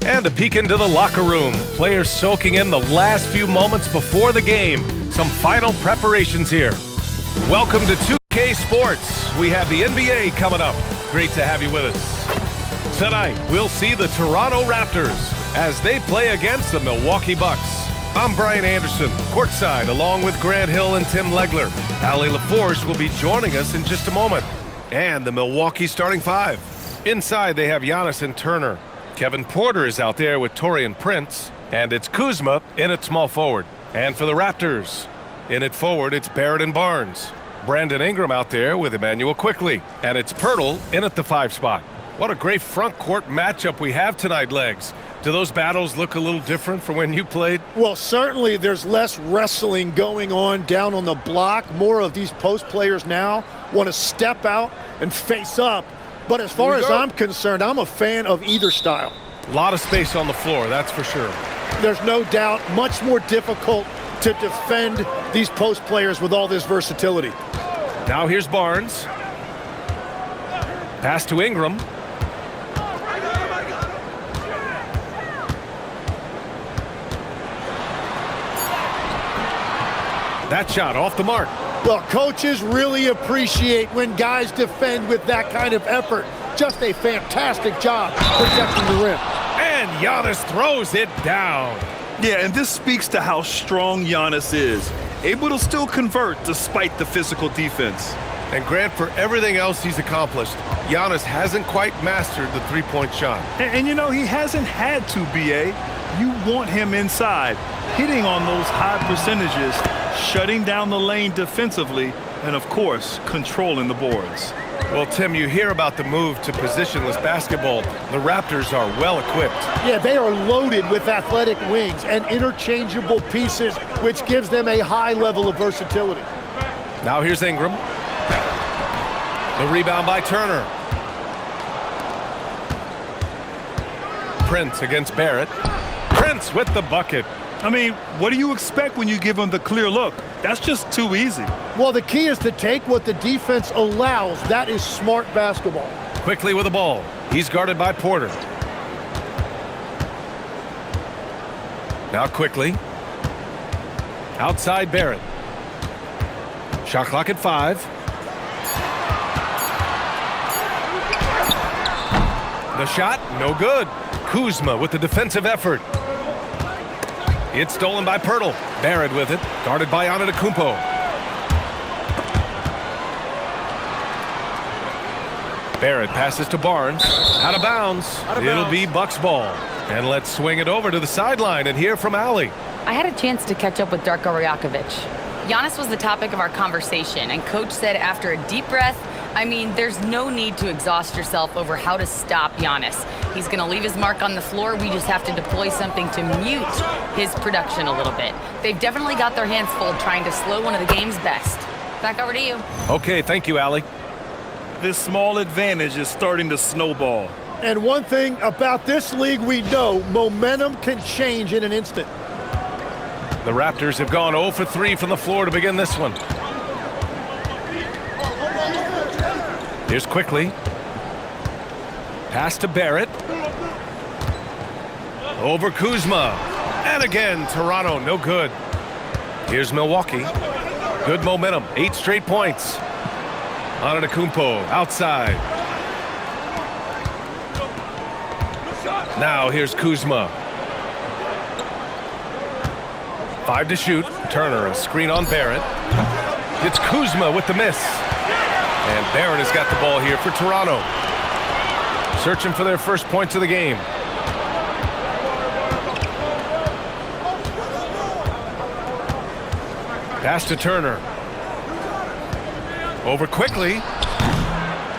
And a peek into the locker room. Players soaking in the last few moments before the game. Some final preparations here. Welcome to 2K Sports. We have the NBA coming up. Great to have you with us. Tonight, we'll see the Toronto Raptors as they play against the Milwaukee Bucks. I'm Brian Anderson, courtside, along with Grant Hill and Tim Legler. Allie LaForce will be joining us in just a moment. And the Milwaukee starting five. Inside, they have Giannis and Turner. Kevin Porter is out there with Taurean Prince. And it's Kuzma in at small forward. And for the Raptors, in at forward, it's Barrett and Barnes. Brandon Ingram out there with Emmanuel Quickley. And it's Pirtle in at the 5 spot. What a great front court matchup we have tonight, Legs. Do those battles look a little different from when you played? Well, certainly there's less wrestling going on down on the block. More of these post players now want to step out and face up. But as far as I'm concerned, I'm a fan of either style. A lot of space on the floor, that's for sure. There's no doubt much more difficult to defend these post players with all this versatility. Now here's Barnes. Pass to Ingram. That shot off the mark. Well, coaches really appreciate when guys defend with that kind of effort. Just a fantastic job protecting the rim. And Giannis throws it down. Yeah, and this speaks to how strong Giannis is. Able to still convert despite the physical defense. And Grant, for everything else he's accomplished, Giannis hasn't quite mastered the three-point shot. And you know, he hasn't had to, B.A. You want him inside, hitting on those high percentages, shutting down the lane defensively, and, of course, controlling the boards. Well, Tim, you hear about the move to positionless basketball. The Raptors are well-equipped. Yeah, they are loaded with athletic wings and interchangeable pieces, which gives them a high level of versatility. Now here's Ingram. The rebound by Turner. Prince against Barrett. Prince with the bucket. I mean, what do you expect when you give him the clear look? That's just too easy. Well, the key is to take what the defense allows. That is smart basketball. Quickly with the ball. He's guarded by Porter. Now Quickly. Outside Barrett. Shot clock at 5. The shot, no good. Kuzma with the defensive effort. It's stolen by Pirtle. Barrett with it, guarded by Antetokounmpo. Barrett passes to Barnes. Out of bounds. It'll be Bucks ball. And let's swing it over to the sideline and hear from Allie. I had a chance to catch up with Darko Rajakovic. Giannis was the topic of our conversation, and Coach said after a deep breath, I mean, there's no need to exhaust yourself over how to stop Giannis. He's going to leave his mark on the floor. We just have to deploy something to mute his production a little bit. They've definitely got their hands full trying to slow one of the game's best. Back over to you. Okay, thank you, Allie. This small advantage is starting to snowball. And one thing about this league we know, momentum can change in an instant. The Raptors have gone 0 for 3 from the floor to begin this one. Here's Quickly. Pass to Barrett. Over Kuzma. And again, Toronto, no good. Here's Milwaukee. Good momentum, 8 straight points. Antetokounmpo outside. Now here's Kuzma. 5 to shoot. Turner, a screen on Barrett. It's Kuzma with the miss. And Barrett has got the ball here for Toronto. Searching for their first points of the game. Pass to Turner. Over Quickly.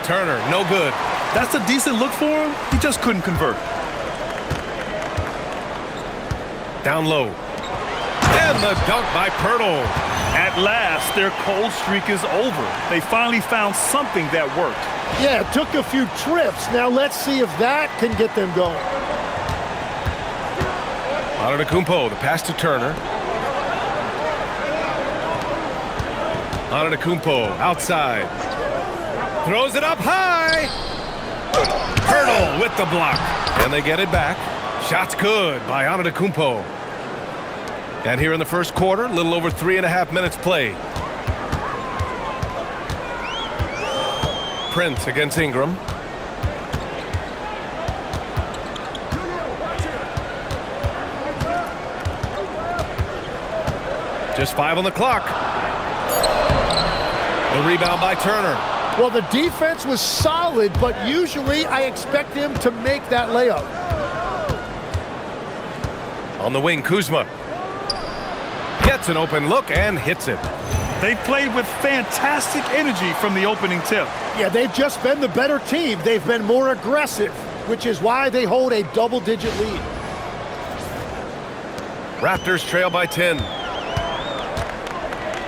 Turner, no good. That's a decent look for him. He just couldn't convert. Down low. And the dunk by Pirtle. At last, their cold streak is over. They finally found something that worked. Yeah, it took a few trips. Now let's see if that can get them going. Antetokounmpo, the pass to Turner. Antetokounmpo outside. Throws it up high. Pirtle with the block. And they get it back. Shot's good by Antetokounmpo. And here in the first quarter, a little over 3.5 minutes play. Prince against Ingram. Just 5 on the clock. The rebound by Turner. Well, the defense was solid, but usually I expect him to make that layup. On the wing, Kuzma. Gets an open look and hits it. They played with fantastic energy from the opening tip. Yeah, they've just been the better team. They've been more aggressive, which is why they hold a double-digit lead. Raptors trail by 10.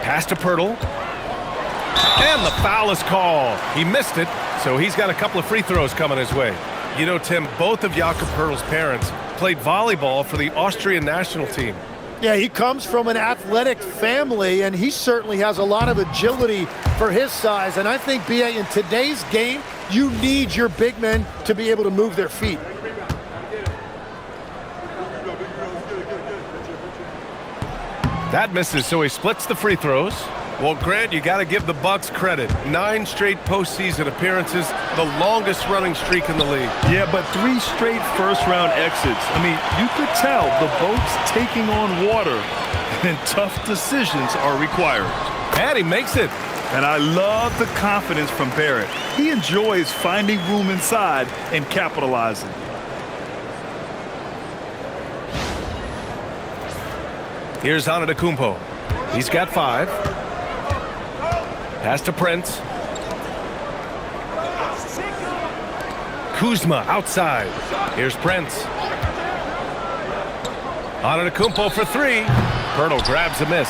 Pass to Pirtle. And the foul is called. He missed it, so he's got a couple of free throws coming his way. You know, Tim, both of Jakob Pirtle's parents played volleyball for the Austrian national team. Yeah, he comes from an athletic family, and he certainly has a lot of agility for his size. And I think, B.A., in today's game, you need your big men to be able to move their feet. That misses, so he splits the free throws. Well, Grant, you got to give the Bucks credit. 9 straight postseason appearances, the longest running streak in the league. Yeah, but 3 straight first-round exits. I mean, you could tell the boat's taking on water, and tough decisions are required. And he makes it. And I love the confidence from Barrett. He enjoys finding room inside and capitalizing. Here's Antetokounmpo. He's got 5. Pass to Prince. Kuzma outside. Here's Prince. Antetokounmpo for 3. Pirtle grabs a miss.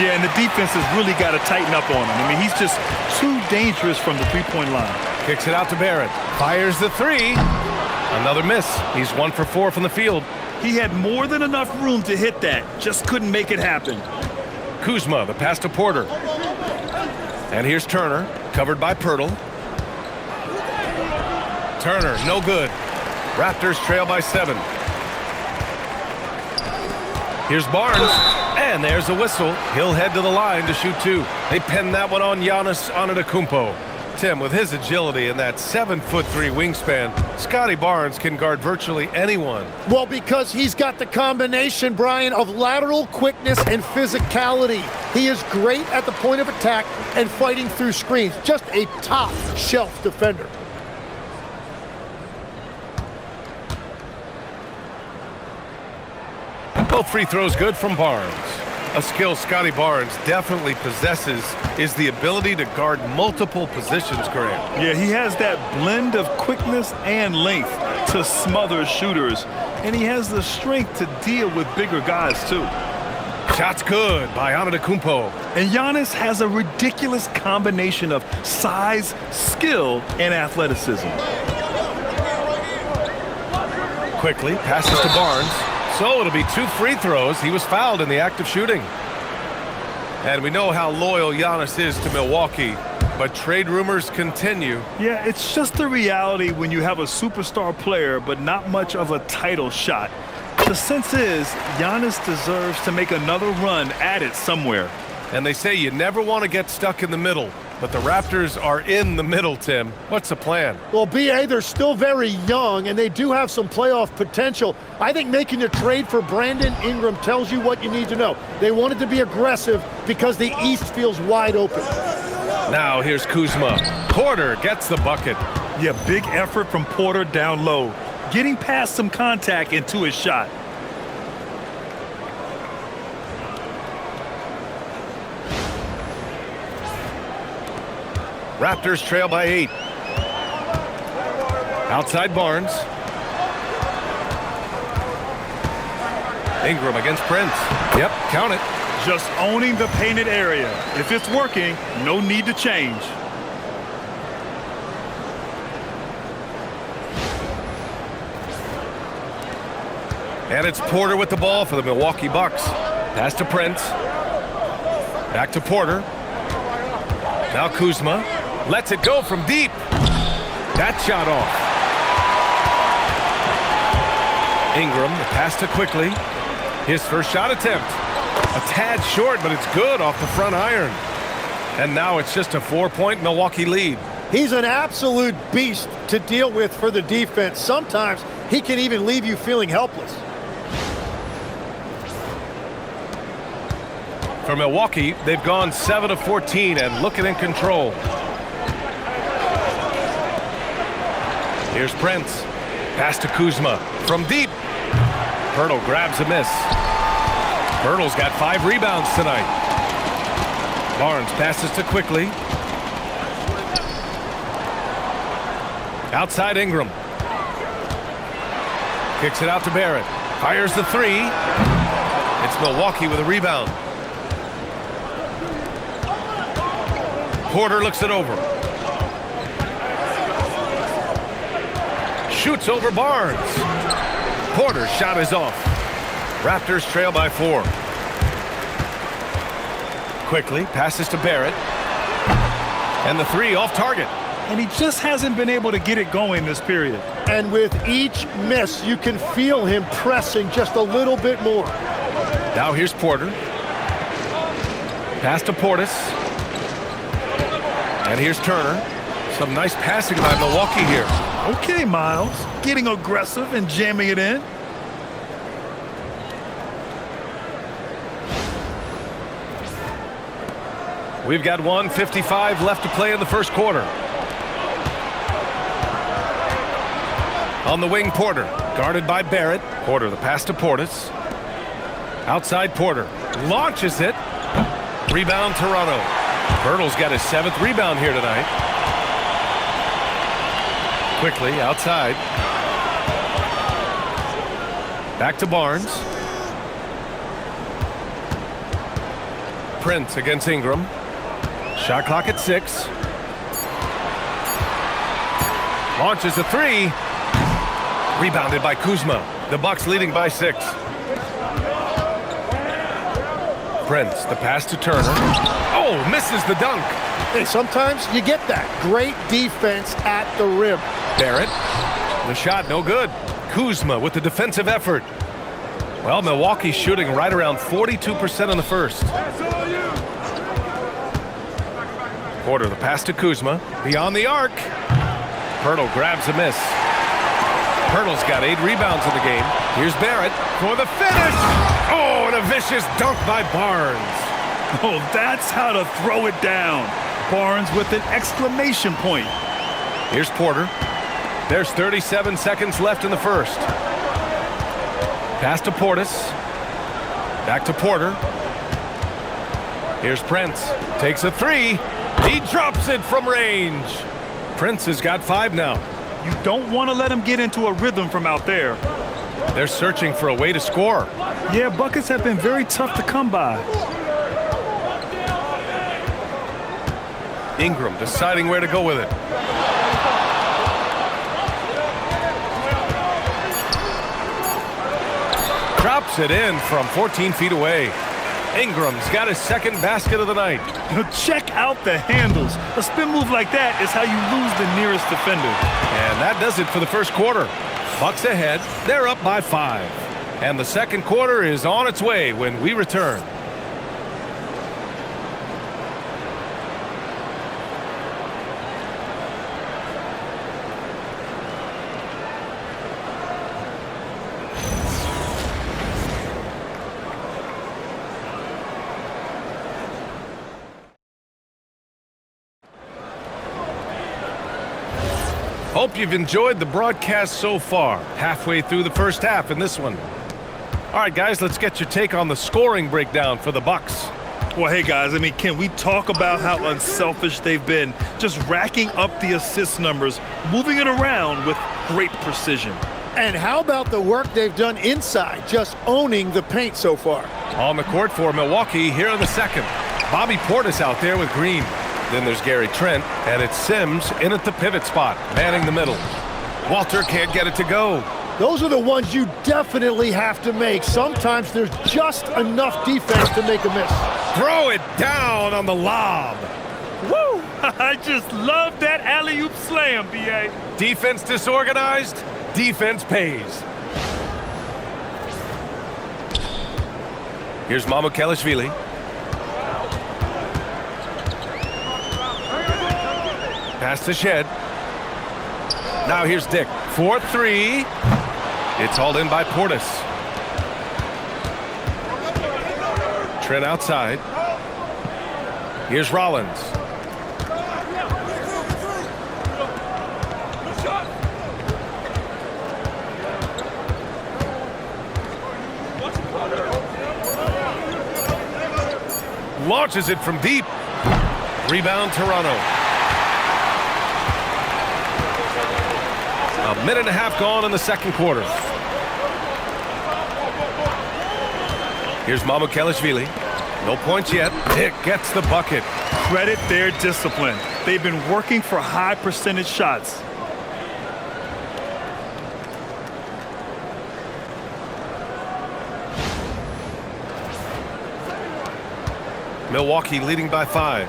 Yeah, and the defense has really got to tighten up on him. I mean, he's just too dangerous from the three-point line. Kicks it out to Barrett. Fires the 3. Another miss. He's 1 for 4 from the field. He had more than enough room to hit that. Just couldn't make it happen. Kuzma, the pass to Porter. And here's Turner, covered by Pirtle. Turner, no good. Raptors trail by 7. Here's Barnes, and there's a whistle. He'll head to the line to shoot 2. They pin that one on Giannis Antetokounmpo. Tim, with his agility and that 7'3" wingspan, Scotty Barnes can guard virtually anyone. Well, because he's got the combination, Brian, of lateral quickness and physicality. He is great at the point of attack and fighting through screens. Just a top-shelf defender. Both free throws good from Barnes. A skill Scotty Barnes definitely possesses is the ability to guard multiple positions, Grant. Yeah, he has that blend of quickness and length to smother shooters, and he has the strength to deal with bigger guys, too. Shot's good by Antetokounmpo. And Giannis has a ridiculous combination of size, skill, and athleticism. Quickly passes to Barnes. So it'll be 2 free throws. He was fouled in the act of shooting. And we know how loyal Giannis is to Milwaukee, but trade rumors continue. Yeah, it's just the reality when you have a superstar player, but not much of a title shot. The sense is Giannis deserves to make another run at it somewhere. And they say you never want to get stuck in the middle. But the Raptors are in the middle, Tim. What's the plan? Well, B.A., they're still very young, and they do have some playoff potential. I think making a trade for Brandon Ingram tells you what you need to know. They wanted to be aggressive because the East feels wide open. Now here's Kuzma. Porter gets the bucket. Yeah, big effort from Porter down low, getting past some contact into his shot. Raptors trail by 8. Outside Barnes. Ingram against Prince. Yep, count it. Just owning the painted area. If it's working, no need to change. And it's Porter with the ball for the Milwaukee Bucks. Pass to Prince. Back to Porter. Now Kuzma. Lets it go from deep. That shot off. Ingram, the pass to quickly. His first shot attempt. A tad short, but it's good off the front iron. And now it's just a 4-point Milwaukee lead. He's an absolute beast to deal with for the defense. Sometimes he can even leave you feeling helpless. For Milwaukee, they've gone 7 of 14 and looking in control. Here's Prince. Pass to Kuzma from deep. Pirtle grabs a miss. Pirtle's got 5 rebounds tonight. Barnes passes to quickly. Outside Ingram. Kicks it out to Barrett. Fires the 3. It's Milwaukee with a rebound. Porter looks it over. Shoots over Barnes. Porter's shot is off. Raptors trail by 4. Quickly passes to Barrett. And the 3 off target. And he just hasn't been able to get it going this period. And with each miss, you can feel him pressing just a little bit more. Now here's Porter. Pass to Portis. And here's Turner. Some nice passing by Milwaukee here. Okay, Miles. Getting aggressive and jamming it in. We've got 1:55 left to play in the first quarter. On the wing, Porter. Guarded by Barrett. Porter, the pass to Portis. Outside Porter. Launches it. Rebound Toronto. Pirtle's got his 7th rebound here tonight. Quickly outside. Back to Barnes. Prince against Ingram. Shot clock at 6. Launches a 3. Rebounded by Kuzma. The Bucks leading by 6. Prince, the pass to Turner. Oh, misses the dunk. And sometimes you get that. Great defense at the rim. Barrett, the shot no good. Kuzma with the defensive effort. Well, Milwaukee's shooting right around 42% in the first. Porter, the pass to Kuzma. Beyond the arc. Pirtle grabs a miss. Pirtle's got 8 rebounds in the game. Here's Barrett for the finish. Oh, and a vicious dunk by Barnes. Oh, that's how to throw it down. Barnes with an exclamation point. Here's Porter. There's 37 seconds left in the first. Pass to Portis. Back to Porter. Here's Prince. Takes a 3. He drops it from range. Prince has got 5 now. You don't want to let him get into a rhythm from out there. They're searching for a way to score. Yeah, buckets have been very tough to come by. Ingram deciding where to go with it. Drops it in from 14 feet away. Ingram's got his 2nd basket of the night. Check out the handles. A spin move like that is how you lose the nearest defender. And that does it for the first quarter. Bucks ahead. They're up by 5. And the second quarter is on its way when we return. Hope you've enjoyed the broadcast so far. Halfway through the first half in this one. All right, guys, let's get your take on the scoring breakdown for the Bucks. Well, hey, guys, I mean, can we talk about how unselfish they've been? Just racking up the assist numbers, moving it around with great precision. And how about the work they've done inside, just owning the paint so far? On the court for Milwaukee here in the second. Bobby Portis out there with Green. Then there's Gary Trent, and it's Sims in at the pivot spot, manning the middle. Walter can't get it to go. Those are the ones you definitely have to make. Sometimes there's just enough defense to make a miss. Throw it down on the lob. Woo! I just love that alley-oop slam, B.A. Defense disorganized, defense pays. Here's Mamukelashvili. Pass to Shed. Now here's Dick. 4-3. It's hauled in by Portis. Trent outside. Here's Rollins. Launches it from deep. Rebound Toronto. A minute and a half gone in the second quarter. Here's Mamukelashvili. No points yet. Dick gets the bucket. Credit their discipline. They've been working for high percentage shots. Milwaukee leading by 5.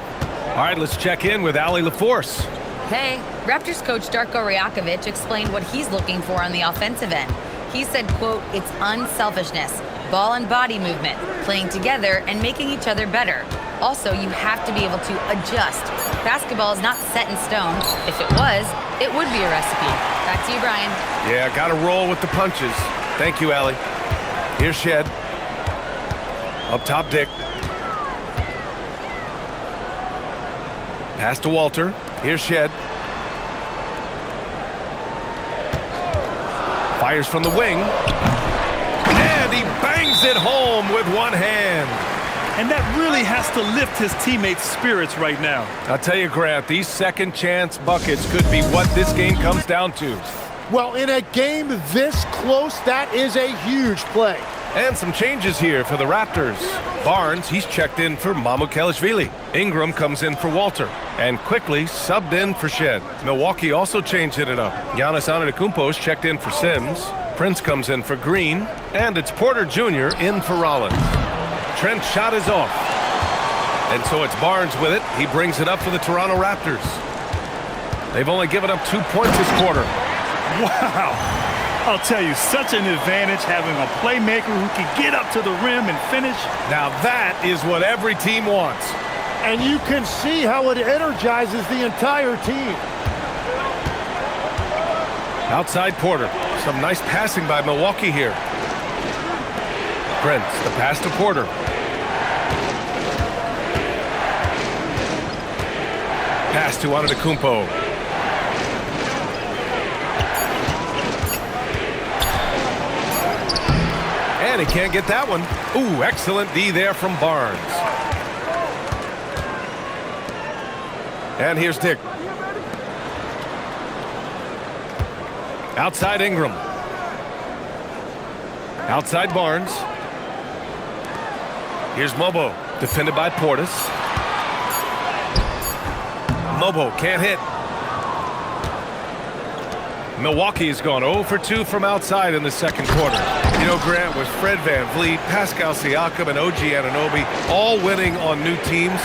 All right, let's check in with Allie LaForce. Hey, Raptors coach Darko Rajakovic explained what he's looking for on the offensive end. He said, quote, "It's unselfishness, ball and body movement, playing together and making each other better. Also, you have to be able to adjust. Basketball is not set in stone. If it was, it would be a recipe." Back to you, Brian. Yeah, got to roll with the punches. Thank you, Allie. Here's Shed. Up top, Dick. Pass to Walter. Here's Shed. Fires from the wing. And he bangs it home with one hand. And that really has to lift his teammates' spirits right now. I'll tell you, Grant, these second chance buckets could be what this game comes down to. Well, in a game this close, that is a huge play. And some changes here for the Raptors. Barnes, he's checked in for Mamukelashvili. Ingram comes in for Walter. And quickly subbed in for Shed. Milwaukee also changed it up. Giannis Antetokounmpo's checked in for Sims. Prince comes in for Green. And it's Porter Jr. in for Rollins. Trent's shot is off. And so it's Barnes with it. He brings it up for the Toronto Raptors. They've only given up 2 points this quarter. Wow. I'll tell you, such an advantage having a playmaker who can get up to the rim and finish. Now that is what every team wants. And you can see how it energizes the entire team. Outside Porter. Some nice passing by Milwaukee here. Prince, the pass to Porter. Pass to Antetokounmpo. And he can't get that one. Ooh, excellent D there from Barnes. And here's Dick. Outside Ingram. Outside Barnes. Here's Mobo. Defended by Portis. Mobo can't hit. Milwaukee's gone 0 for 2 from outside in the second quarter. You know, Grant, with Fred VanVleet, Pascal Siakam, and OG Anunoby all winning on new teams,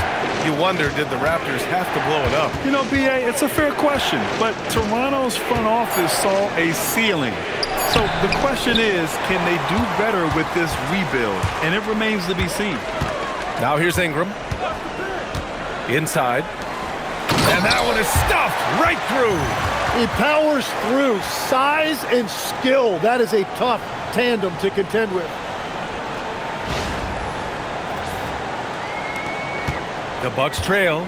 you wonder, did the Raptors have to blow it up? You know, B.A., it's a fair question, but Toronto's front office saw a ceiling. So the question is, can they do better with this rebuild? And it remains to be seen. Now here's Ingram. Inside. And that one is stuffed right through. He powers through. Size and skill. That is a tough tandem to contend with. The Bucks trail.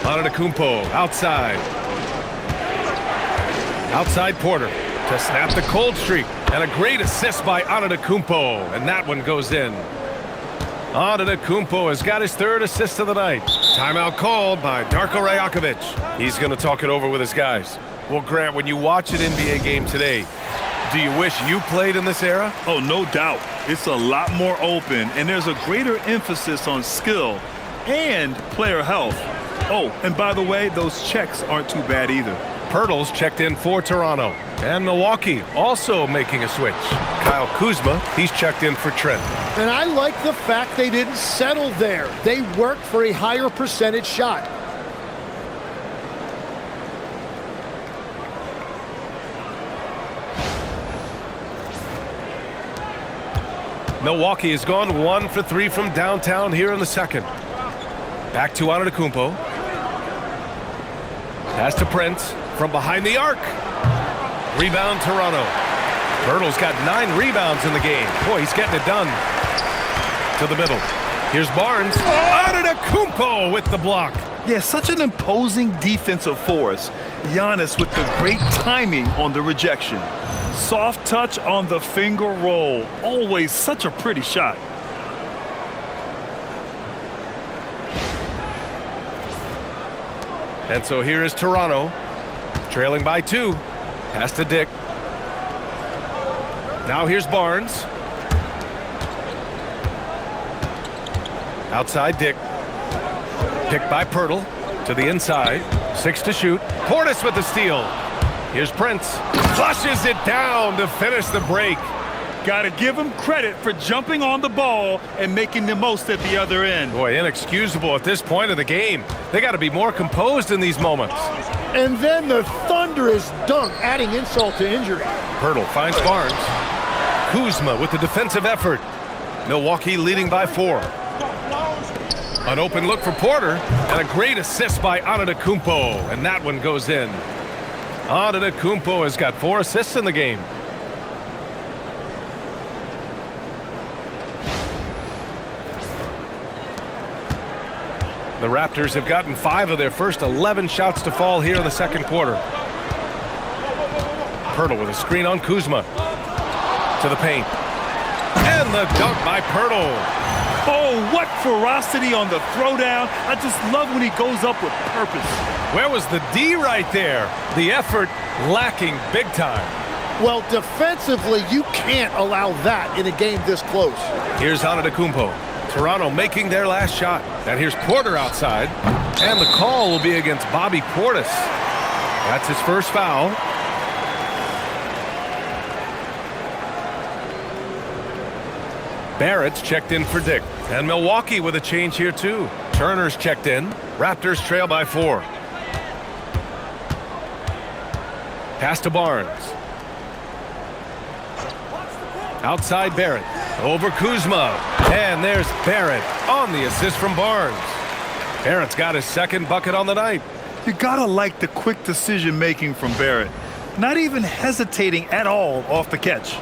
Antetokounmpo outside. Outside Porter to snap the cold streak. And a great assist by Antetokounmpo. And that one goes in. Antetokounmpo has got his third assist of the night. Timeout called by Darko Rajakovic. He's going to talk it over with his guys. Well, Grant, when you watch an NBA game today, do you wish you played in this era? Oh, no doubt. It's a lot more open, and there's a greater emphasis on skill and player health. Oh, and by the way, those checks aren't too bad either. Pirtle's checked in for Toronto. And Milwaukee also making a switch. Kyle Kuzma, he's checked in for Trent. And I like the fact they didn't settle there. They worked for a higher percentage shot. Milwaukee has gone 1 for 3 from downtown here in the second. Back to Antetokounmpo. Pass to Prince from behind the arc. Rebound Toronto. Pirtle's got 9 rebounds in the game. Boy, he's getting it done. To the middle. Here's Barnes. Antetokounmpo with the block. Yeah, such an imposing defensive force. Giannis with the great timing on the rejection. Soft touch on the finger roll. Always such a pretty shot. And so here is Toronto. Trailing by 2. Pass to Dick. Now here's Barnes. Outside Dick. Picked by Pirtle to the inside. 6 to shoot. Portis with the steal. Here's Prince. Flushes it down to finish the break. Got to give him credit for jumping on the ball and making the most at the other end. Boy, inexcusable at this point of the game. They got to be more composed in these moments. And then the thunderous dunk, adding insult to injury. Pirtle finds Barnes. Kuzma with the defensive effort. Milwaukee leading by 4. An open look for Porter, and a great assist by Antetokounmpo, and that one goes in. Antetokounmpo has got 4 assists in the game. The Raptors have gotten 5 of their first 11 shots to fall here in the second quarter. Pirtle with a screen on Kuzma. To the paint. And the dunk by Pirtle. Oh, what ferocity on the throwdown. I just love when he goes up with purpose. Where was the D right there? The effort lacking big time. Well, defensively, you can't allow that in a game this close. Here's Antetokounmpo. Toronto making their last shot. And here's Porter outside. And the call will be against Bobby Portis. That's his first foul. Barrett's checked in for Dick. And Milwaukee with a change here too. Turner's checked in. Raptors trail by 4. Pass to Barnes. Outside Barrett. Over Kuzma. And there's Barrett on the assist from Barnes. Barrett's got his second bucket on the night. You gotta like the quick decision making from Barrett. Not even hesitating at all off the catch.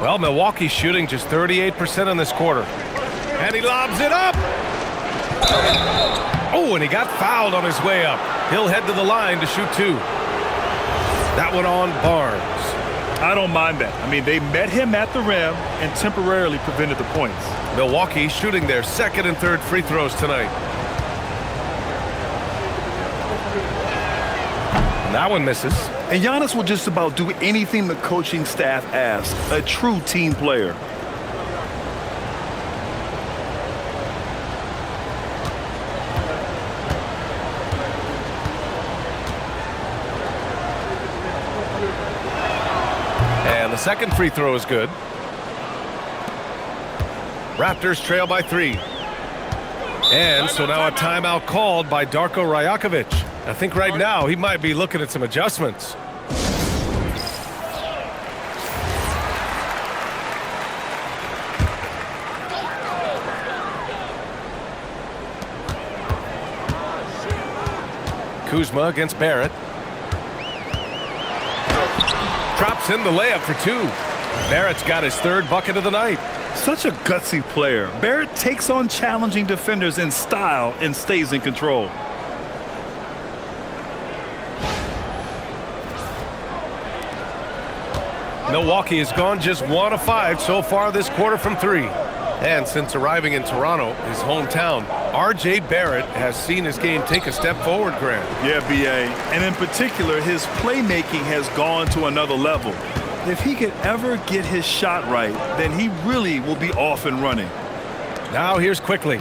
Well, Milwaukee's shooting just 38% in this quarter. And he lobs it up. Oh, and he got fouled on his way up. He'll head to the line to shoot 2. That one on Barnes. I don't mind that. I mean, they met him at the rim and temporarily prevented the points. Milwaukee shooting their second and third free throws tonight. And that one misses. And Giannis will just about do anything the coaching staff asks. A true team player. And the second free throw is good. Raptors trail by 3. And so now a timeout called by Darko Rajakovic. I think right now he might be looking at some adjustments. Kuzma against Barrett. Drops in the layup for 2. Barrett's got his 3rd bucket of the night. Such a gutsy player. Barrett takes on challenging defenders in style and stays in control. Milwaukee has gone just 1 of 5 so far this quarter from 3. And since arriving in Toronto, his hometown, R.J. Barrett has seen his game take a step forward, Grant. Yeah, B.A. And in particular, his playmaking has gone to another level. If he could ever get his shot right, then he really will be off and running. Now here's Quickly.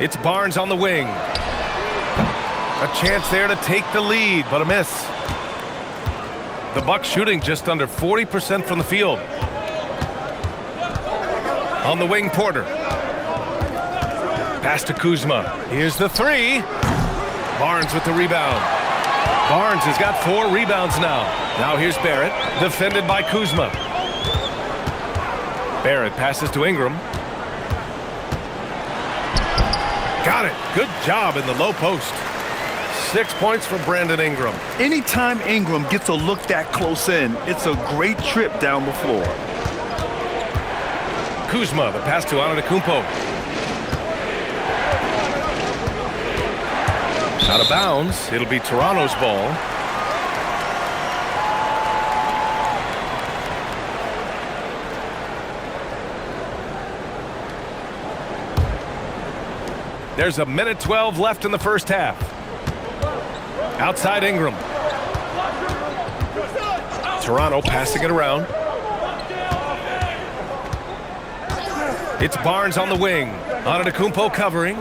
It's Barnes on the wing. A chance there to take the lead, but a miss. The Bucks shooting just under 40% from the field. On the wing, Porter. Pass to Kuzma. Here's the 3. Barnes with the rebound. Barnes has got 4 rebounds now. Now here's Barrett, defended by Kuzma. Barrett passes to Ingram. Got it. Good job in the low post. 6 points for Brandon Ingram. Anytime Ingram gets a look that close in, it's a great trip down the floor. Kuzma, the pass to Antetokounmpo. Out of bounds. It'll be Toronto's ball. There's a minute 12 left in the first half. Outside Ingram. Toronto passing it around. It's Barnes on the wing. Antetokounmpo covering.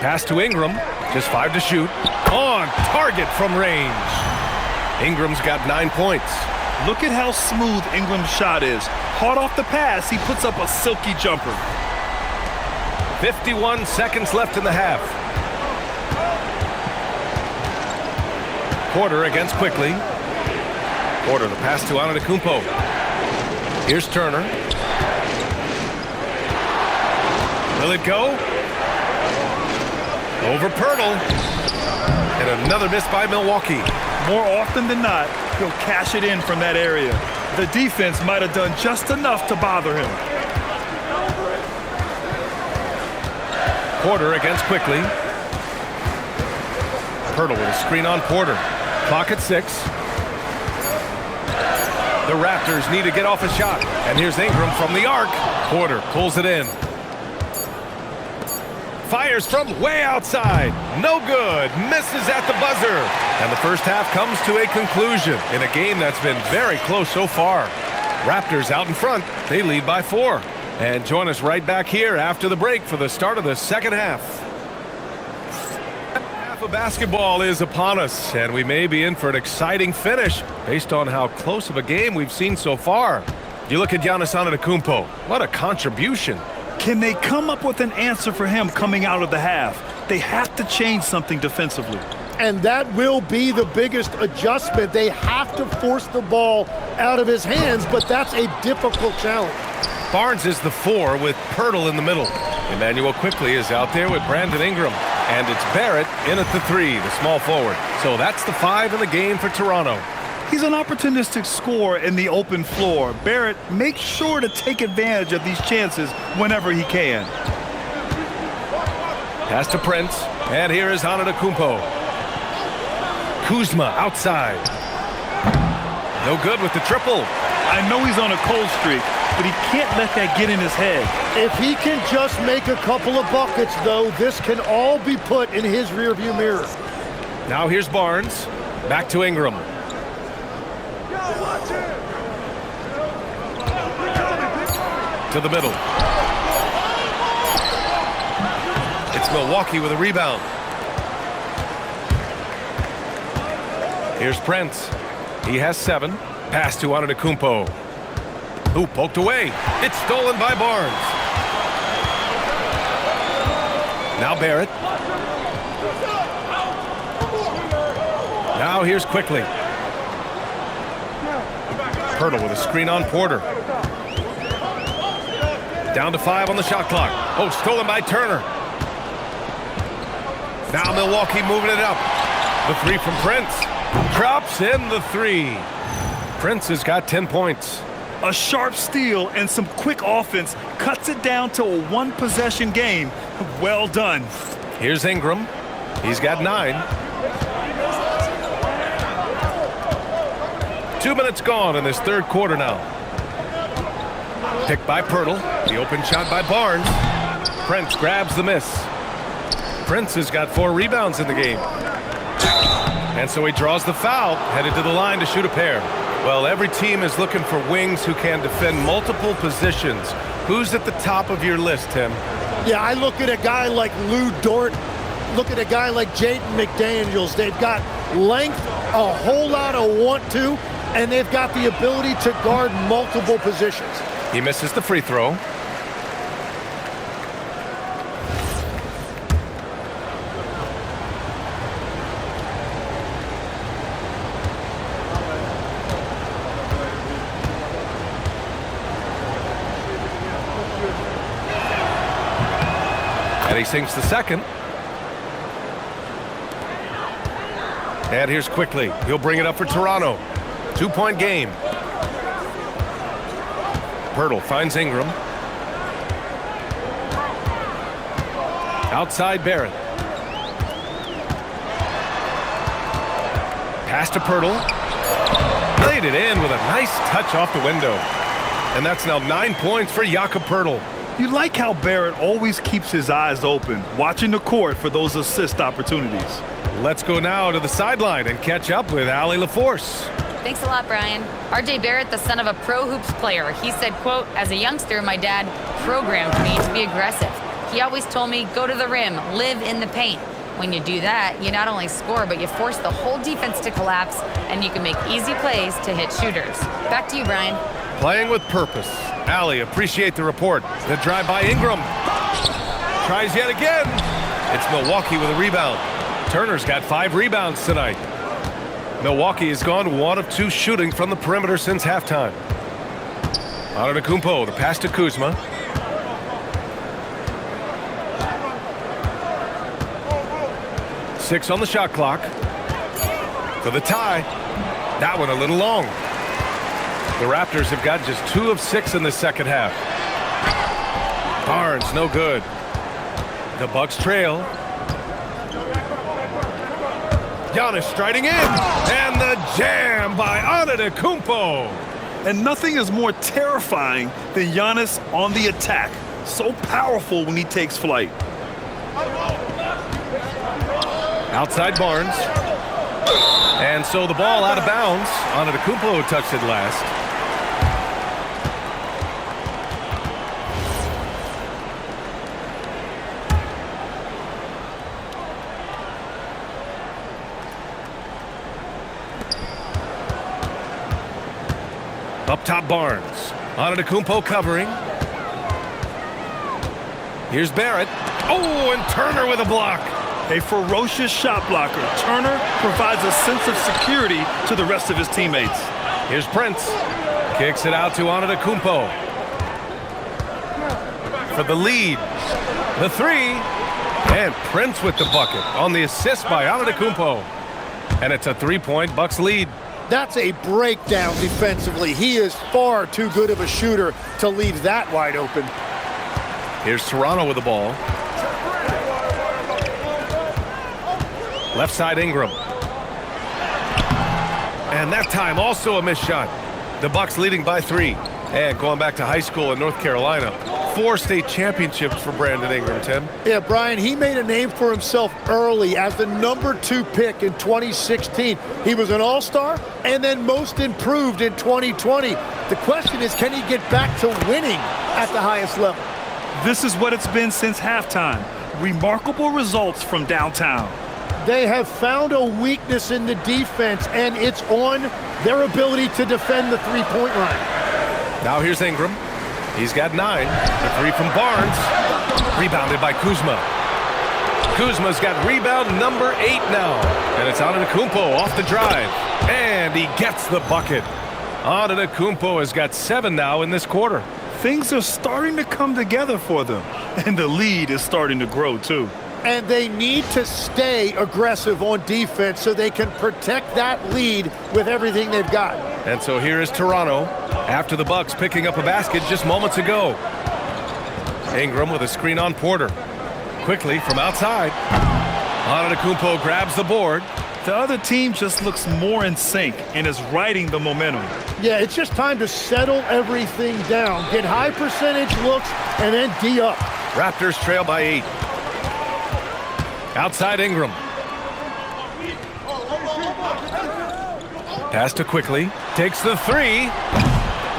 Pass to Ingram. Just 5 to shoot. On target from range. Ingram's got 9 points. Look at how smooth Ingram's shot is. Hard off the pass, he puts up a silky jumper. 51 seconds left in the half. Porter against Quickly. Porter, the pass to Antetokounmpo. Here's Turner. Will it go? Over Pirtle. And another miss by Milwaukee. More often than not, he'll cash it in from that area. The defense might have done just enough to bother him. Porter against Quickly. Pirtle with a screen on Porter. Clock at 6. The Raptors need to get off a shot. And here's Ingram from the arc. Porter pulls it in. Fires from way outside. No good. Misses at the buzzer. And the first half comes to a conclusion in a game that's been very close so far. Raptors out in front. They lead by 4. And join us right back here after the break for the start of the second half. Half of basketball is upon us, and we may be in for an exciting finish based on how close of a game we've seen so far. You look at Giannis Antetokounmpo. What a contribution. Can they come up with an answer for him coming out of the half? They have to change something defensively. And that will be the biggest adjustment. They have to force the ball out of his hands, but that's a difficult challenge. Barnes is the 4 with Pirtle in the middle. Emmanuel Quickly is out there with Brandon Ingram. And it's Barrett in at the 3, the small forward. So that's the 5 in the game for Toronto. He's an opportunistic scorer in the open floor. Barrett makes sure to take advantage of these chances whenever he can. Pass to Prince. And here is Antetokounmpo. Kuzma outside. No good with the triple. I know he's on a cold streak, but he can't let that get in his head. If he can just make a couple of buckets, though, this can all be put in his rearview mirror. Now here's Barnes. Back to Ingram. To the middle. It's Milwaukee with a rebound. Here's Prince. He has 7. Pass to Antetokounmpo. Ooh, poked away. It's stolen by Barnes. Now Barrett. Now here's Quickly. Pirtle with a screen on Porter. Down to 5 on the shot clock. Oh, stolen by Turner. Now Milwaukee moving it up. The 3 from Prince. Drops in the 3. Prince has got 10 points. A sharp steal and some quick offense cuts it down to a one-possession game. Well done. Here's Ingram. He's got 9. 2 minutes gone in this third quarter now. Picked by Pirtle. The open shot by Barnes. Prince grabs the miss. Prince has got 4 rebounds in the game. And so he draws the foul, headed to the line to shoot a pair. Well, every team is looking for wings who can defend multiple positions. Who's at the top of your list, Tim? Yeah, I look at a guy like Lou Dort. Look at a guy like Jaden McDaniels. They've got length, a whole lot of want to, and they've got the ability to guard multiple positions. He misses the free throw. And he sinks the second. And here's Quickly. He'll bring it up for Toronto. 2-point game. Pirtle finds Ingram. Outside Barrett. Pass to Pirtle. Laid it in with a nice touch off the window. And that's now 9 points for Jakob Pirtle. You like how Barrett always keeps his eyes open, watching the court for those assist opportunities. Let's go now to the sideline and catch up with Allie LaForce. Thanks a lot, Brian. R.J. Barrett, the son of a pro hoops player, he said, quote, as a youngster, my dad programmed me to be aggressive. He always told me, go to the rim, live in the paint. When you do that, you not only score, but you force the whole defense to collapse, and you can make easy plays to hit shooters. Back to you, Brian. Playing with purpose. Allie, appreciate the report. The drive by Ingram. Tries yet again. It's Milwaukee with a rebound. Turner's got 5 rebounds tonight. Milwaukee has gone 1 of 2 shooting from the perimeter since halftime. Antetokounmpo, the pass to Kuzma. Six on the shot clock. For the tie. That one a little long. The Raptors have got just 2 of 6 in the second half. Barnes, no good. The Bucks trail. Giannis striding in. And the jam by Antetokounmpo. And nothing is more terrifying than Giannis on the attack. So powerful when he takes flight. Outside Barnes. And so the ball out of bounds. Antetokounmpo touched it last. Up top Barnes. Antetokounmpo covering. Here's Barrett. Oh, and Turner with a block. A ferocious shot blocker. Turner provides a sense of security to the rest of his teammates. Here's Prince. Kicks it out to Antetokounmpo. For the lead. The 3. And Prince with the bucket on the assist by Antetokounmpo. And it's a 3-point Bucks lead. That's a breakdown defensively. He is far too good of a shooter to leave that wide open. Here's Toronto with the ball. Left side Ingram. And that time also a missed shot. The Bucks leading by 3. And going back to high school in North Carolina. 4 state championships for Brandon Ingram, Tim. Yeah, Brian, he made a name for himself early as the number 2 pick in 2016. He was an all-star and then most improved in 2020. The question is, can he get back to winning at the highest level? This is what it's been since halftime. Remarkable results from downtown. They have found a weakness in the defense, and it's on their ability to defend the three-point line. Now here's Ingram. He's got 9. The 3 from Barnes. Rebounded by Kuzma. Kuzma's got rebound number 8 now. And it's Antetokounmpo off the drive. And he gets the bucket. Antetokounmpo has got 7 now in this quarter. Things are starting to come together for them. And the lead is starting to grow, too. And they need to stay aggressive on defense so they can protect that lead with everything they've got. And so here is Toronto after the Bucks picking up a basket just moments ago. Ingram with a screen on Porter. Quickly from outside. Antetokounmpo grabs the board. The other team just looks more in sync and is riding the momentum. Yeah, it's just time to settle everything down. Get high percentage looks and then D up. Raptors trail by 8. Outside Ingram. Pass to Quickly. Takes the 3.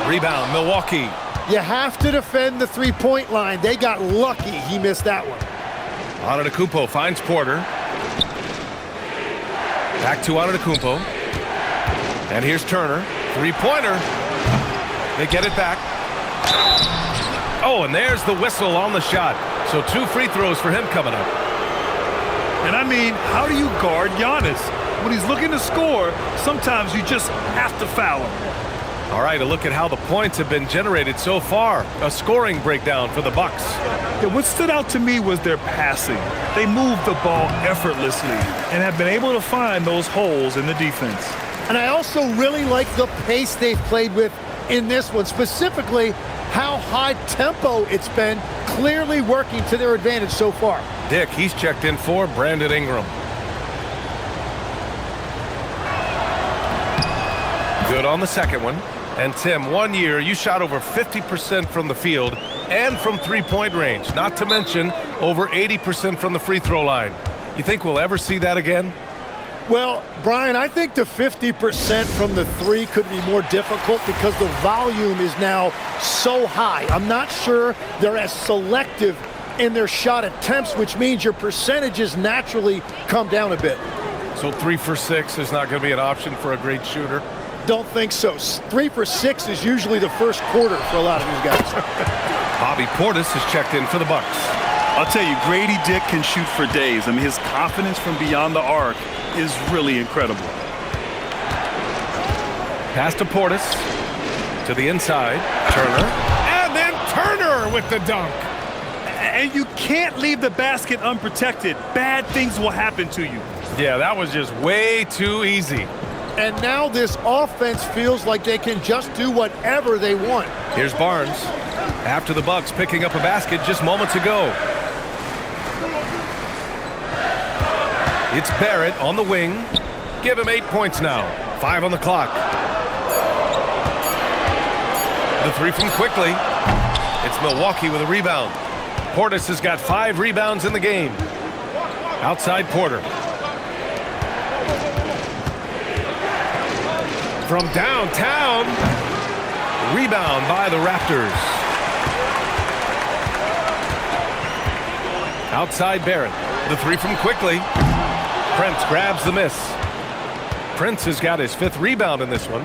Rebound, Milwaukee. You have to defend the three-point line. They got lucky he missed that one. Antetokounmpo finds Porter. Back to Antetokounmpo. And here's Turner. 3-pointer. They get it back. Oh, and there's the whistle on the shot. So 2 free throws for him coming up. And I mean, how do you guard Giannis? When he's looking to score, sometimes you just have to foul him. All right, a look at how the points have been generated so far. A scoring breakdown for the Bucks. Yeah, what stood out to me was their passing. They moved the ball effortlessly and have been able to find those holes in the defense. And I also really like the pace they've played with in this one, specifically how high tempo it's been, clearly working to their advantage so far. Dick, he's checked in for Brandon Ingram. Good on the second one. And Tim, 1 year, you shot over 50% from the field and from three-point range, not to mention over 80% from the free throw line. You think we'll ever see that again? Well, Brian, I think the 50% from the three could be more difficult because the volume is now so high. I'm not sure they're as selective in their shot attempts, which means your percentages naturally come down a bit. So 3 for 6 is not going to be an option for a great shooter? Don't think so. 3 for 6 is usually the first quarter for a lot of these guys. Bobby Portis has checked in for the Bucks. I'll tell you, Grady Dick can shoot for days. I mean, his confidence from beyond the arc is really incredible. Pass to Portis. To the inside. Turner. And then Turner with the dunk. And you can't leave the basket unprotected. Bad things will happen to you. Yeah, that was just way too easy. And now this offense feels like they can just do whatever they want. Here's Barnes. After the Bucks picking up a basket just moments ago. It's Barrett on the wing. Give him 8 points now. 5 on the clock. The three from Quickly. It's Milwaukee with a rebound. Portis has got 5 rebounds in the game. Outside Porter. From downtown. Rebound by the Raptors. Outside Barrett. The three from Quickly. Prince grabs the miss. Prince has got his 5th rebound in this one.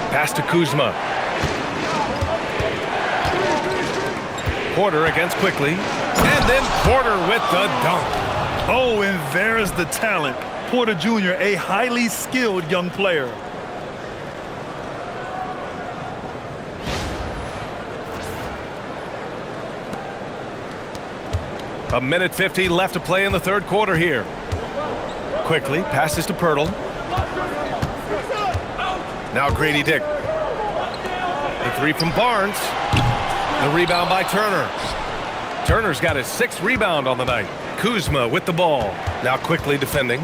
Pass to Kuzma. Porter against Quickly. And then Porter with the dunk. Oh, and there's the talent. Porter Jr., a highly skilled young player. A minute 50 left to play in the third quarter here. Quickly passes to Pirtle. Now Grady Dick. The three from Barnes. The rebound by Turner. Turner's got his 6th rebound on the night. Kuzma with the ball. Now Quickly defending.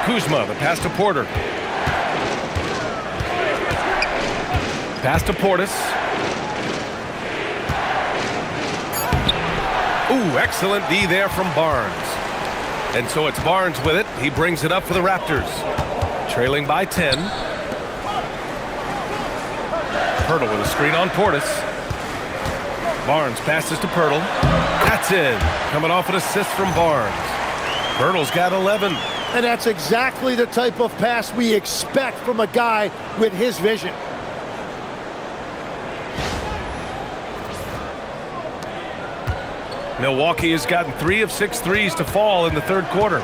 Kuzma, the pass to Porter. Pass to Portis. Ooh, excellent D there from Barnes. And so it's Barnes with it. He brings it up for the Raptors. Trailing by 10. Pirtle with a screen on Portis. Barnes passes to Pirtle. That's in. Coming off an assist from Barnes. Pirtle's got 11. And that's exactly the type of pass we expect from a guy with his vision. Milwaukee has gotten 3 of 6 threes to fall in the third quarter.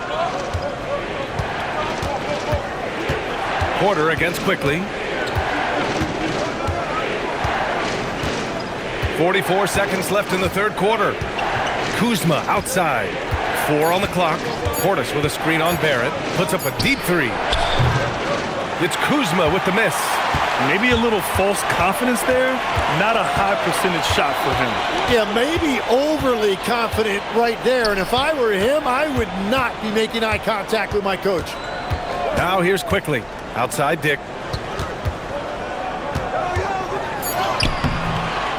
Porter against Quickly. 44 seconds left in the third quarter. Kuzma outside. 4 on the clock. Portis with a screen on Barrett. Puts up a deep 3. It's Kuzma with the miss. Maybe a little false confidence there. Not a high percentage shot for him. Yeah, maybe overly confident right there. And if I were him, I would not be making eye contact with my coach. Now here's Quickly. Outside Dick.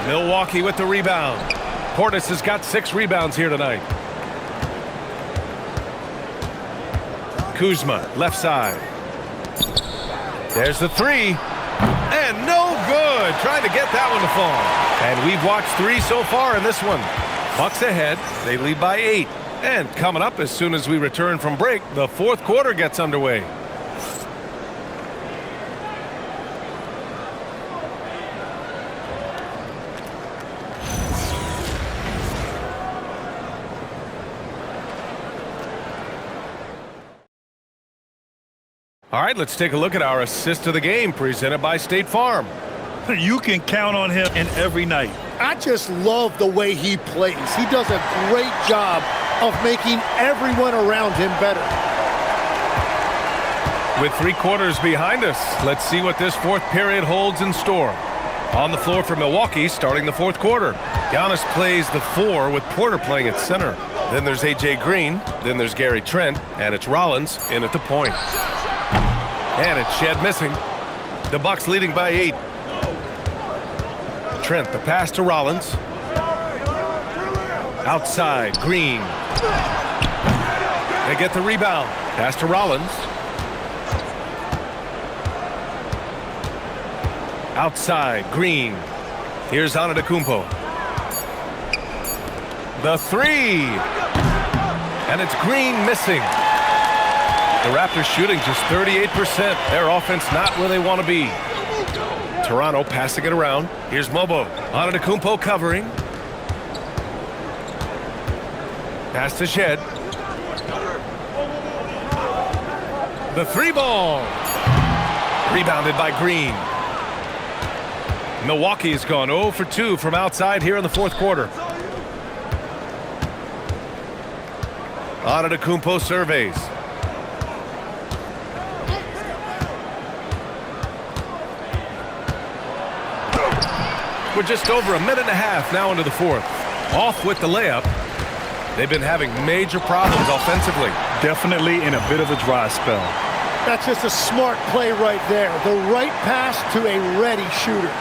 Milwaukee with the rebound. Portis has got 6 rebounds here tonight. Kuzma, left side. There's the 3. And no good. Trying to get that one to fall. And we've watched 3 so far in this one. Bucks ahead. They lead by 8. And coming up as soon as we return from break, the fourth quarter gets underway. All right, let's take a look at our assist of the game presented by State Farm. You can count on him in every night. I just love the way he plays. He does a great job of making everyone around him better. With 3 quarters behind us, let's see what this fourth period holds in store. On the floor for Milwaukee, starting the fourth quarter. Giannis plays the 4 with Porter playing at center. Then there's A.J. Green. Then there's Gary Trent. And it's Rollins in at the point. And it's Shed missing. The Bucks leading by 8. Trent, the pass to Rollins. Outside, Green. They get the rebound. Pass to Rollins. Outside, Green. Here's Antetokounmpo. The 3. And it's Green missing. The Raptors shooting just 38%. Their offense not where they want to be. Toronto passing it around. Here's Mobo. Antetokounmpo covering. Pass to Shed. The 3 ball. Rebounded by Green. Milwaukee has gone 0 for 2 from outside here in the fourth quarter. Antetokounmpo surveys. We're just over a minute and a half now into the fourth. Off with the layup. They've been having major problems offensively. Definitely in a bit of a dry spell. That's just a smart play right there. The right pass to a ready shooter.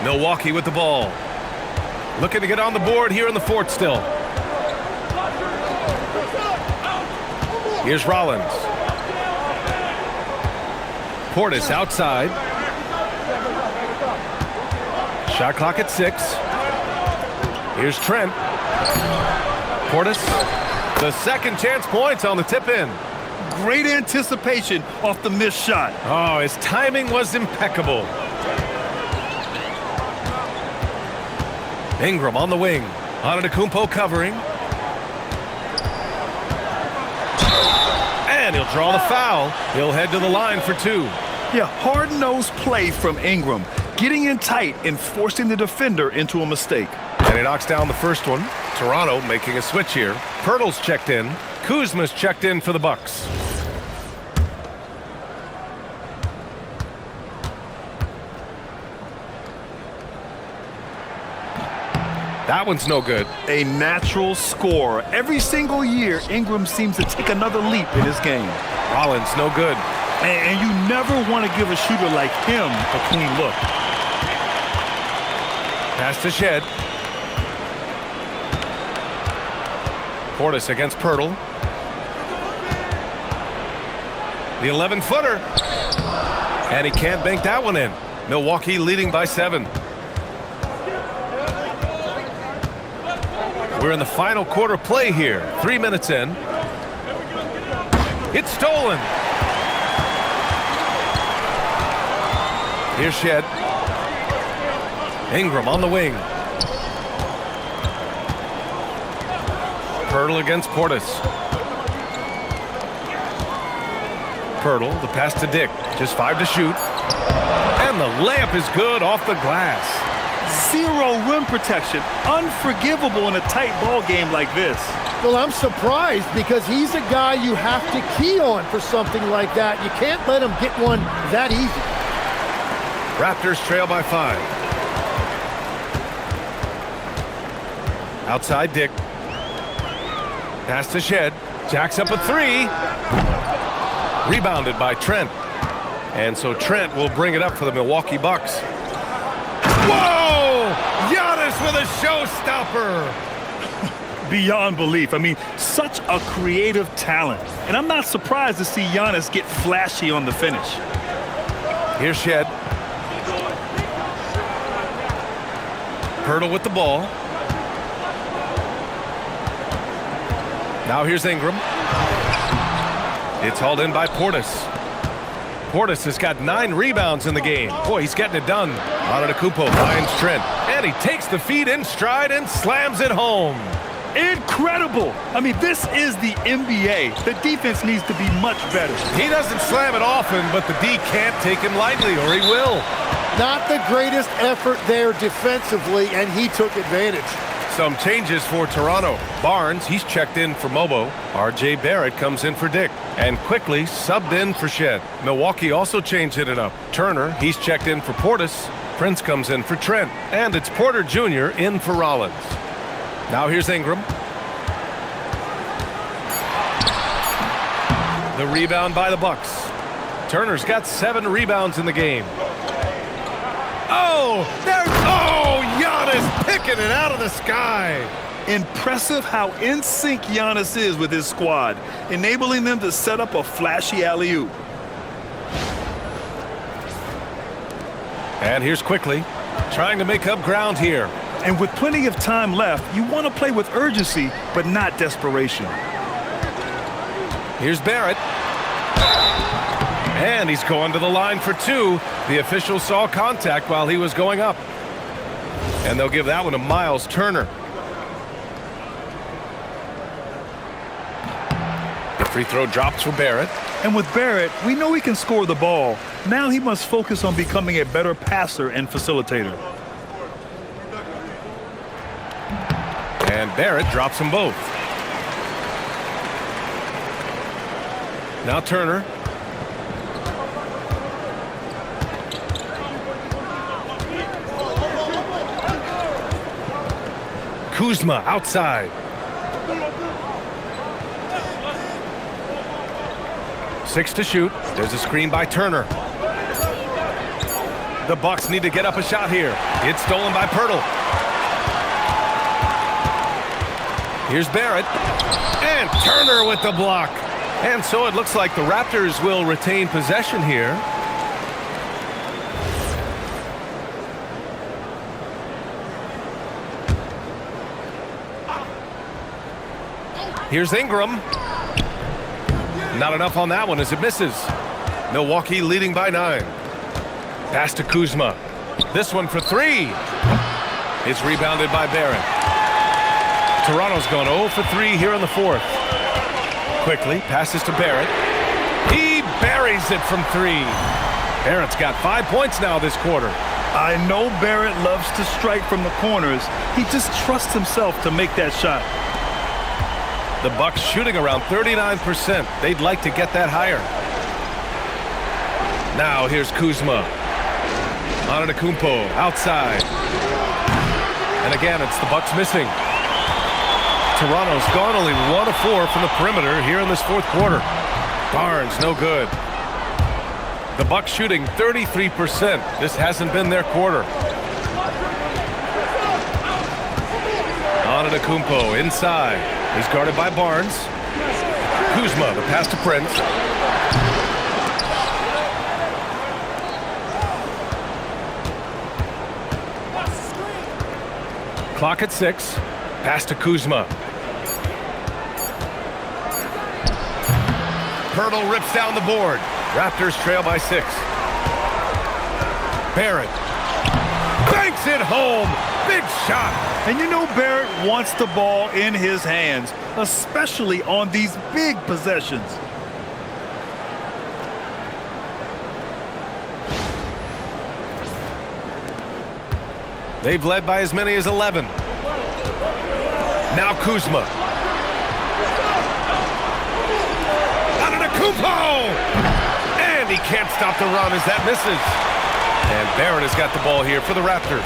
Milwaukee with the ball. Looking to get on the board here in the fourth still. Here's Rollins. Portis outside. Shot clock at 6. Here's Trent. Portis. The second chance points on the tip in. Great anticipation off the missed shot. Oh, his timing was impeccable. Ingram on the wing. Antetokounmpo covering. And he'll draw the foul. He'll head to the line for 2. Yeah, hard-nosed play from Ingram. Getting in tight and forcing the defender into a mistake. And he knocks down the first one. Toronto making a switch here. Pirtle's checked in. Kuzma's checked in for the Bucks. That one's no good. A natural scorer. Every single year, Ingram seems to take another leap in his game. Rollins, no good. And you never want to give a shooter like him a clean look. Pass to Shed. Portis against Pirtle. The 11-footer. And he can't bank that one in. Milwaukee leading by 7. We're in the final quarter play here. 3 minutes in. It's stolen. Here's Shed. Ingram on the wing. Pirtle against Portis. Pirtle, the pass to Dick. Just 5 to shoot. And the layup is good off the glass. Zero rim protection. Unforgivable in a tight ball game like this. Well, I'm surprised because he's a guy you have to key on for something like that. You can't let him get one that easy. Raptors trail by 5. Outside Dick. Pass to Shed. Jacks up a 3. Rebounded by Trent. And so Trent will bring it up for the Milwaukee Bucks. Whoa! Giannis with a showstopper. Beyond belief. I mean, such a creative talent. And I'm not surprised to see Giannis get flashy on the finish. Here's Shed. Pirtle with the ball. Now here's Ingram. It's hauled in by Portis. Portis has got 9 rebounds in the game. Boy, he's getting it done. Antetokounmpo finds Trent. And he takes the feed in stride and slams it home. Incredible. I mean, this is the NBA. The defense needs to be much better. He doesn't slam it often, but the D can't take him lightly, or he will. Not the greatest effort there defensively, and he took advantage. Some changes for Toronto. Barnes, he's checked in for Mobo. R.J. Barrett comes in for Dick. And quickly subbed in for Shed. Milwaukee also changed it up. Turner, he's checked in for Portis. Prince comes in for Trent. And it's Porter Jr. in for Rollins. Now here's Ingram. The rebound by the Bucks. Turner's got 7 rebounds in the game. Giannis picking it out of the sky. Impressive how in sync Giannis is with his squad, enabling them to set up a flashy alley-oop. And here's Quickly, trying to make up ground here. And with plenty of time left, you want to play with urgency, but not desperation. Here's Barrett. And he's going to the line for 2. The official saw contact while he was going up. And they'll give that one to Miles Turner. The free throw drops for Barrett. And with Barrett, we know he can score the ball. Now he must focus on becoming a better passer and facilitator. And Barrett drops them both. Now Turner. Kuzma outside. 6 to shoot. There's a screen by Turner. The Bucks need to get up a shot here. It's stolen by Pirtle. Here's Barrett. And Turner with the block. And so it looks like the Raptors will retain possession here. Here's Ingram. Not enough on that one as it misses. Milwaukee leading by 9. Pass to Kuzma. This one for 3. It's rebounded by Barrett. Toronto's gone 0 for 3 here in the 4th. Quickly passes to Barrett. He buries it from 3. Barrett's got 5 points now this quarter. I know Barrett loves to strike from the corners. He just trusts himself to make that shot. The Bucks shooting around 39%. They'd like to get that higher. Now here's Kuzma. Antetokounmpo outside. And again, it's the Bucks missing. Toronto's gone only 1 of 4 from the perimeter here in this 4th quarter. Barnes, no good. The Bucks shooting 33%. This hasn't been their quarter. Antetokounmpo inside. He's guarded by Barnes. Kuzma, the pass to Prince. Clock at 6. Pass to Kuzma. Pirtle rips down the board. Raptors trail by 6. Barrett banks it home. Big shot. And you know Barrett wants the ball in his hands, especially on these big possessions. They've led by as many as 11. Now Kuzma. Antetokounmpo! And he can't stop the run as that misses. And Barrett has got the ball here for the Raptors.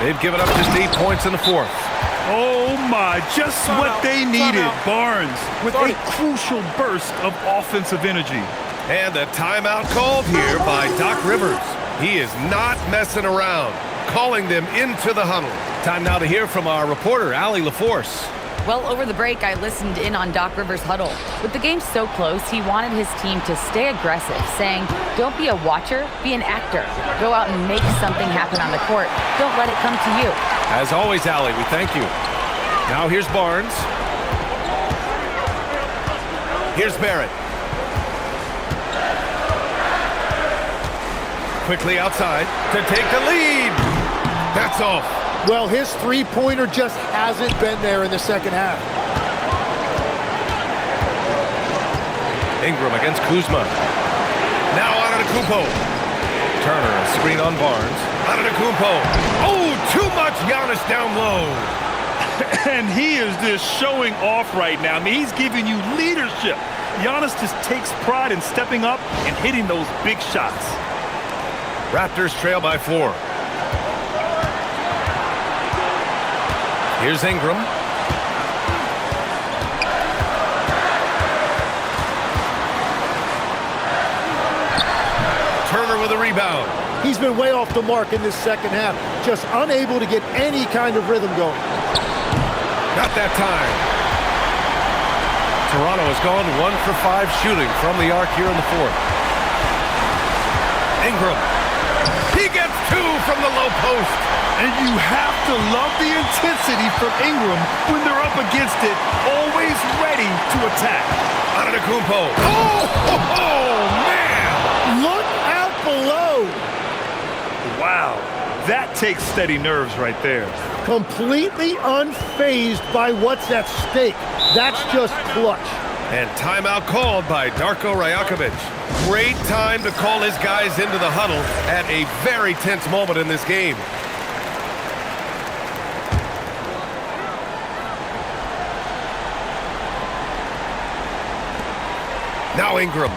They've given up just 8 points in the 4th. Oh my, just what they needed. Barnes with a crucial burst of offensive energy. And a timeout called here by Doc Rivers. He is not messing around, calling them into the huddle. Time now to hear from our reporter, Allie LaForce. Well, over the break, I listened in on Doc Rivers' huddle. With the game so close, he wanted his team to stay aggressive, saying, don't be a watcher, be an actor. Go out and make something happen on the court. Don't let it come to you. As always, Allie, we thank you. Now here's Barnes. Here's Barrett. Quickly outside to take the lead. That's off. Well, his three-pointer just hasn't been there in the second half. Ingram against Kuzma. Now Antetokounmpo. Turner, a screen on Barnes. Antetokounmpo. Oh, too much Giannis down low. And he is just showing off right now. I mean, he's giving you leadership. Giannis just takes pride in stepping up and hitting those big shots. Raptors trail by 4. Here's Ingram. Turner with a rebound. He's been way off the mark in this second half, just unable to get any kind of rhythm going. Not that time. Toronto has gone 1 for 5 shooting from the arc here in the fourth. Ingram. He gets 2 from the low post. And you have to love the intensity from Ingram when they're up against it, always ready to attack. Antetokounmpo. Oh, man! Look out below. Wow, that takes steady nerves right there. Completely unfazed by what's at stake. That's just clutch. And timeout called by Darko Rajakovic. Great time to call his guys into the huddle at a very tense moment in this game. Now Ingram.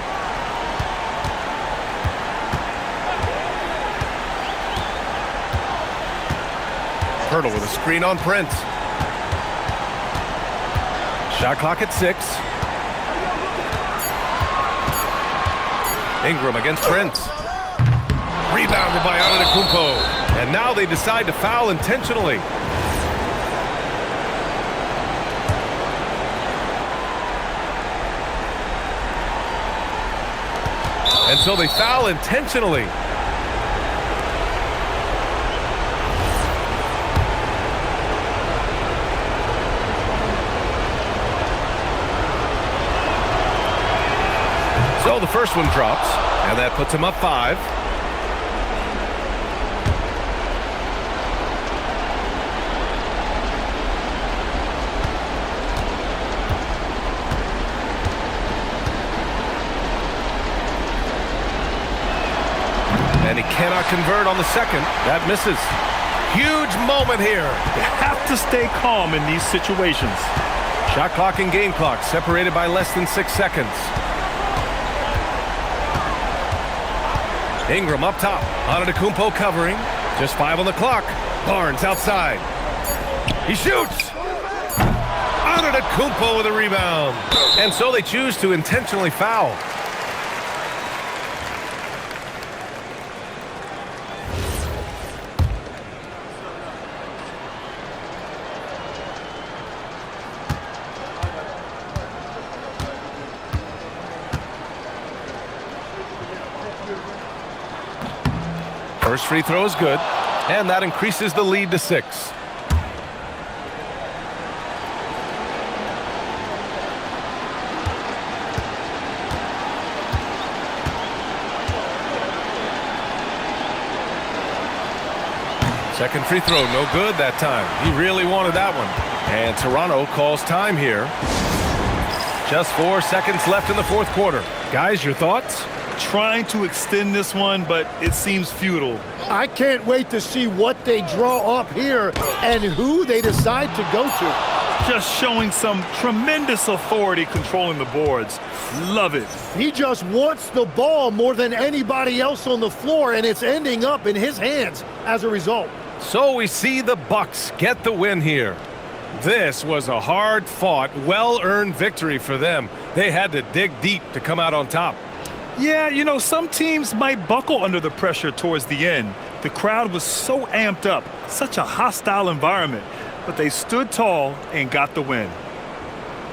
Hurdle with a screen on Prince. Shot clock at 6. Ingram against Prince. Rebounded by Antetokounmpo. And now they decide to foul intentionally. And so they foul intentionally. So the first one drops, and that puts him up 5. And he cannot convert on the second. That misses. Huge moment here. You have to stay calm in these situations. Shot clock and game clock separated by less than 6 seconds. Ingram up top. Antetokounmpo covering. Just 5 on the clock. Barnes outside. He shoots. Antetokounmpo with a rebound. And so they choose to intentionally foul. First free throw is good, and that increases the lead to 6. Second free throw, no good that time. He really wanted that one. And Toronto calls time here. Just 4 seconds left in the fourth quarter. Guys, your thoughts? Trying to extend this one, but it seems futile. I can't wait to see what they draw up here and who they decide to go to. Just showing some tremendous authority controlling the boards. Love it. He just wants the ball more than anybody else on the floor, and it's ending up in his hands as a result. So we see the Bucks get the win here. This was a hard-fought, well-earned victory for them. They had to dig deep to come out on top. Yeah, you know, some teams might buckle under the pressure towards the end. The crowd was so amped up, such a hostile environment, but they stood tall and got the win.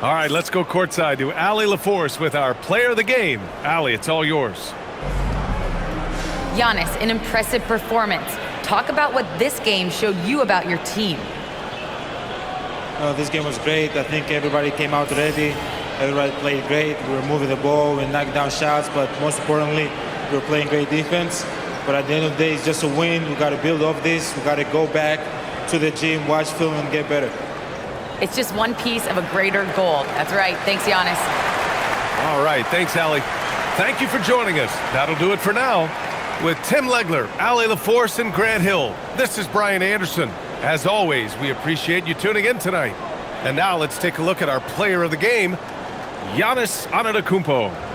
All right, let's go courtside to Allie LaForce with our player of the game. Allie, it's all yours. Giannis, an impressive performance. Talk about what this game showed you about your team. This game was great. I think everybody came out ready. Everybody played great. We were moving the ball, we knocked down shots, but most importantly, we were playing great defense. But at the end of the day, it's just a win. We got to build off this. We got to go back to the gym, watch film, and get better. It's just one piece of a greater goal. That's right. Thanks, Giannis. All right, thanks, Allie. Thank you for joining us. That'll do it for now. With Tim Legler, Allie LaForce, and Grant Hill, this is Brian Anderson. As always, we appreciate you tuning in tonight. And now let's take a look at our player of the game, Giannis Antetokounmpo.